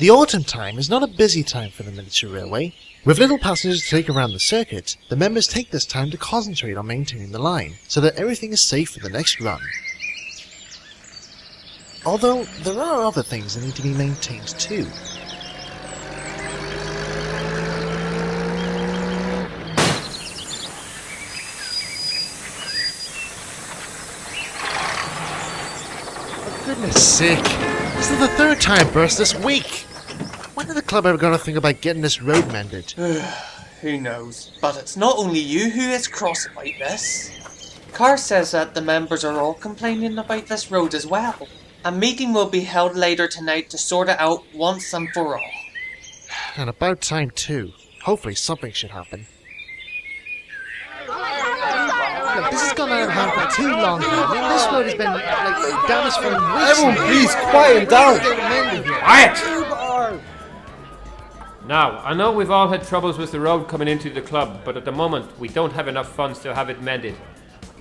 The autumn time is not a busy time for the miniature railway. With little passengers to take around the circuit, the members take this time to concentrate on maintaining the line, so that everything is safe for the next run. Although, there are other things that need to be maintained too. For goodness sake, this is the third time burst this week! When are the club ever going to think about getting this road mended? Who knows? But it's not only you who is cross about this. Carr says that the members are all complaining about this road as well. A meeting will be held later tonight to sort it out once and for all. And about time too. Hopefully something should happen. Look, this has gone out of hand for too long now. I mean, this road has been damaged for weeks. Everyone please quiet down! Quiet! Now, I know we've all had troubles with the road coming into the club, but at the moment we don't have enough funds to have it mended.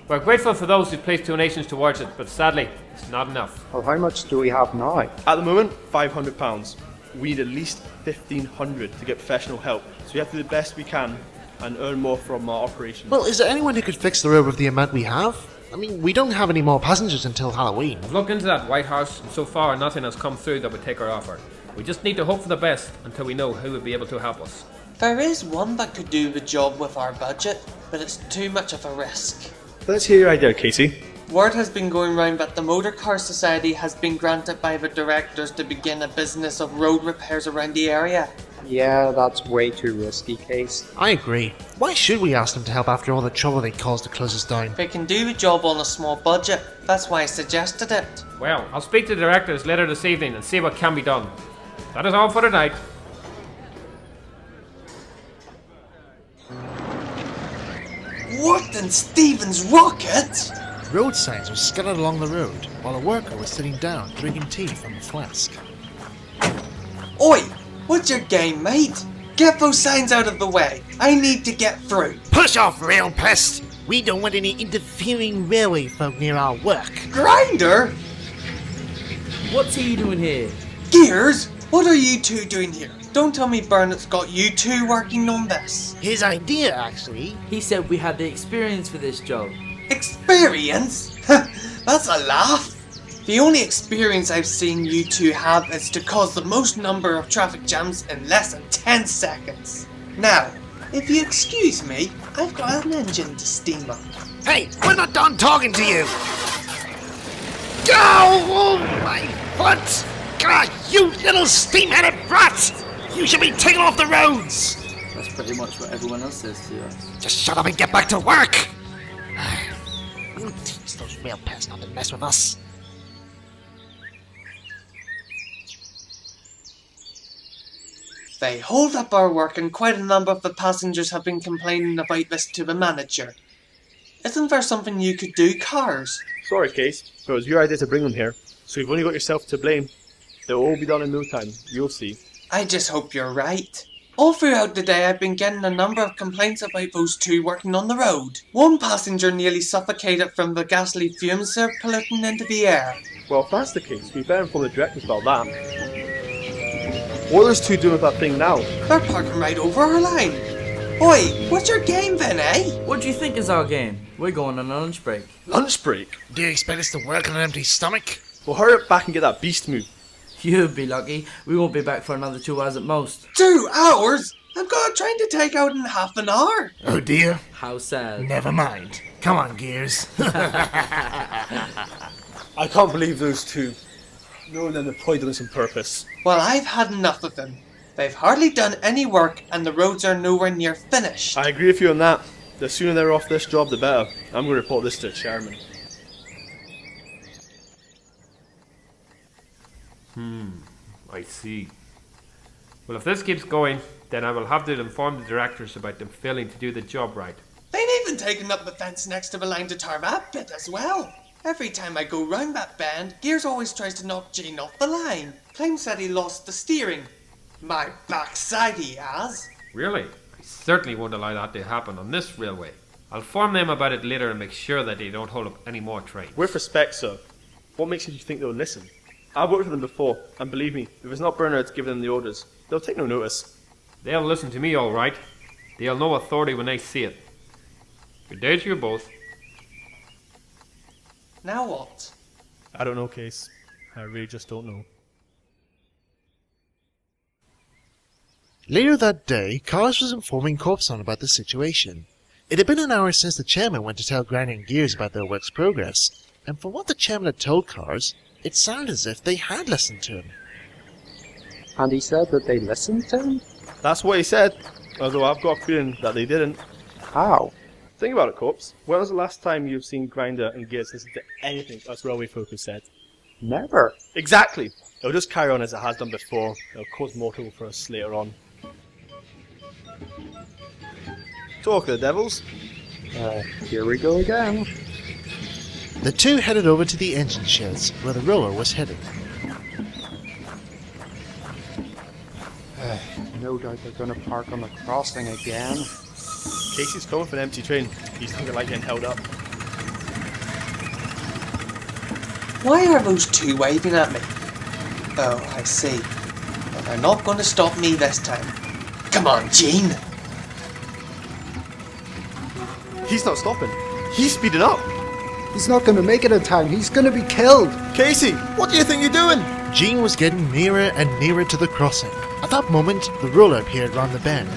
We're grateful for those who placed donations towards it, but sadly, it's not enough. Well, how much do we have now? At the moment, £500. We need at least 1,500 to get professional help, so we have to do the best we can and earn more from our operation. Well, is there anyone who could fix the road with the amount we have? I mean, we don't have any more passengers until Halloween. I've looked into that Whitehouse, and so far nothing has come through that would take our offer. We just need to hope for the best until we know who will be able to help us. There is one that could do the job with our budget, but it's too much of a risk. Let's hear your idea, Casey. Word has been going round that the Motor Car Society has been granted by the directors to begin a business of road repairs around the area. Yeah, that's way too risky, Case. I agree. Why should we ask them to help after all the trouble they caused to close us down? They can do the job on a small budget, that's why I suggested it. Well, I'll speak to the directors later this evening and see what can be done. That is all for tonight. What in Stephen's rocket? Road signs were scattered along the road, while a worker was sitting down drinking tea from a flask. Oi! What's your game, mate? Get those signs out of the way. I need to get through. Push off, rail pest! We don't want any interfering railway folk near our work. Grinder? What's he doing here? Gears? What are you two doing here? Don't tell me Burnett's got you two working on this. His idea, actually. He said we had the experience for this job. Experience? That's a laugh. The only experience I've seen you two have is to cause the most number of traffic jams in less than 10 seconds. Now, if you excuse me, I've got an engine to steam up. Hey, we're not done talking to you! Oh, my foot! God, you little steam-headed brat! You should be taken off the roads! That's pretty much what everyone else says to us. Just shut up and get back to work! We'll teach those rail pests not to mess with us. They hold up our work and quite a number of the passengers have been complaining about this to the manager. Isn't there something you could do, Cars? Sorry, Case, but it was your idea to bring them here, so you've only got yourself to blame. They'll all be done in no time, you'll see. I just hope you're right. All throughout the day I've been getting a number of complaints about those two working on the road. One passenger nearly suffocated from the ghastly fumes they're polluting into the air. Well, if that's the case, we better inform the directors about that. What are those two doing with that thing now? They're parking right over our line. Oi, what's your game then, eh? What do you think is our game? We're going on a lunch break. Lunch break? Do you expect us to work on an empty stomach? Well, hurry up back and get that beast moved. You'll be lucky. We won't be back for another 2 hours at most. 2 hours? I've got a train to take out in half an hour. Oh dear. How sad. Never mind. Come on, Gears. I can't believe those two. Knowing them, they're probably doing this on purpose. Well, I've had enough of them. They've hardly done any work and the roads are nowhere near finished. I agree with you on that. The sooner they're off this job, the better. I'm going to report this to the chairman. I see. Well, if this keeps going, then I will have to inform the directors about them failing to do the job right. They've even taken up the fence next to the line to tar that bit as well. Every time I go round that bend, Gears always tries to knock Gene off the line. Claims that he lost the steering. My backside he has. Really? I certainly won't allow that to happen on this railway. I'll inform them about it later and make sure that they don't hold up any more trains. With respect, sir, what makes you think they'll listen? I've worked with them before, and believe me, if it's not Bernard's giving them the orders, they'll take no notice. They'll listen to me all right. They'll know authority when they see it. Good day to you both. Now what? I don't know, Case. I really just don't know. Later that day, Cars was informing Corpson about the situation. It had been an hour since the chairman went to tell Grinder and Gears about their work's progress, and from what the chairman had told Cars, it sounded as if they had listened to him. And he said that they listened to him? That's what he said, although I've got a feeling that they didn't. How? Think about it, Corpse. When was the last time you've seen Grinder and Gears listen to anything us Railway Focus said? Never. Exactly! It'll just carry on as it has done before. It'll cause more trouble for us later on. Talk of the devils. Here we go again. The two headed over to the engine sheds, where the roller was headed. No doubt they're going to park on the crossing again. Casey's coming for an empty train. He's not like getting held up. Why are those two waving at me? Oh, I see. But they're not going to stop me this time. Come on, Gene! He's not stopping. He's speeding up. He's not going to make it in time. He's going to be killed. Casey, what do you think you're doing? Gene was getting nearer and nearer to the crossing. At that moment, the roller appeared round the bend.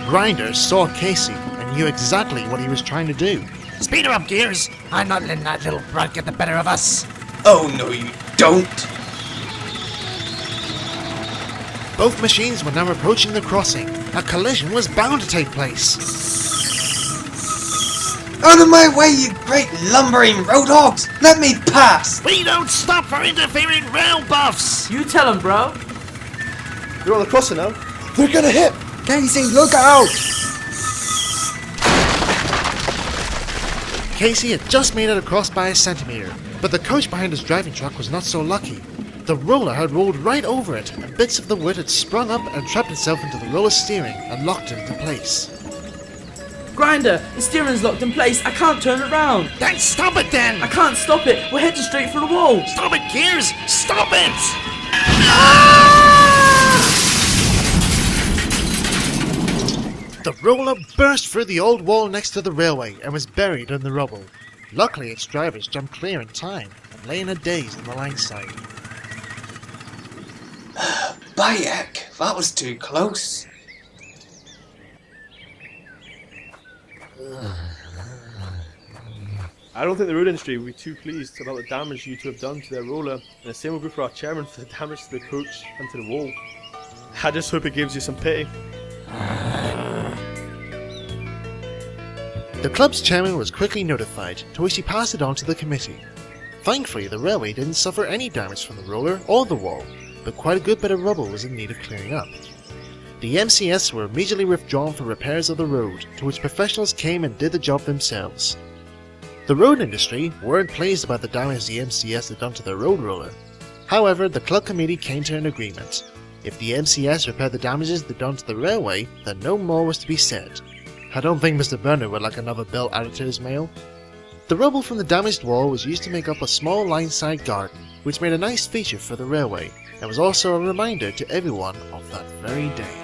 Grinder saw Casey and knew exactly what he was trying to do. Speed her up, Gears. I'm not letting that little brat get the better of us. Oh, no, you don't! Both machines were now approaching the crossing. A collision was bound to take place. Out of my way, you great lumbering road hogs! Let me pass! We don't stop for interfering rail buffs. You tell him, bro. They're on the crossing now. They're going to hit. Casey, look out! Casey had just made it across by a centimetre, but the coach behind his driving truck was not so lucky. The roller had rolled right over it, and bits of the wood had sprung up and trapped itself into the roller's steering and locked it into place. Grinder, the steering's locked in place. I can't turn it round. Then stop it then. I can't stop it. We're heading straight for the wall. Stop it, Gears. Stop it. The roller burst through the old wall next to the railway and was buried in the rubble. Luckily, its drivers jumped clear in time and lay in a daze on the line side. Bayek, that was too close. I don't think the road industry will be too pleased about the damage you two have done to their roller, and the same will go for our chairman for the damage to the coach and to the wall. I just hope it gives you some pity. The club's chairman was quickly notified, to which he passed it on to the committee. Thankfully, the railway didn't suffer any damage from the roller or the wall, but quite a good bit of rubble was in need of clearing up. The MCS were immediately withdrawn for repairs of the road, to which professionals came and did the job themselves. The road industry weren't pleased about the damage the MCS had done to their road roller. However, the club committee came to an agreement. If the MCS repaired the damages they'd done to the railway, then no more was to be said. I don't think Mr. Burner would like another bill added to his mail. The rubble from the damaged wall was used to make up a small line-side garden, which made a nice feature for the railway, and was also a reminder to everyone of that very day.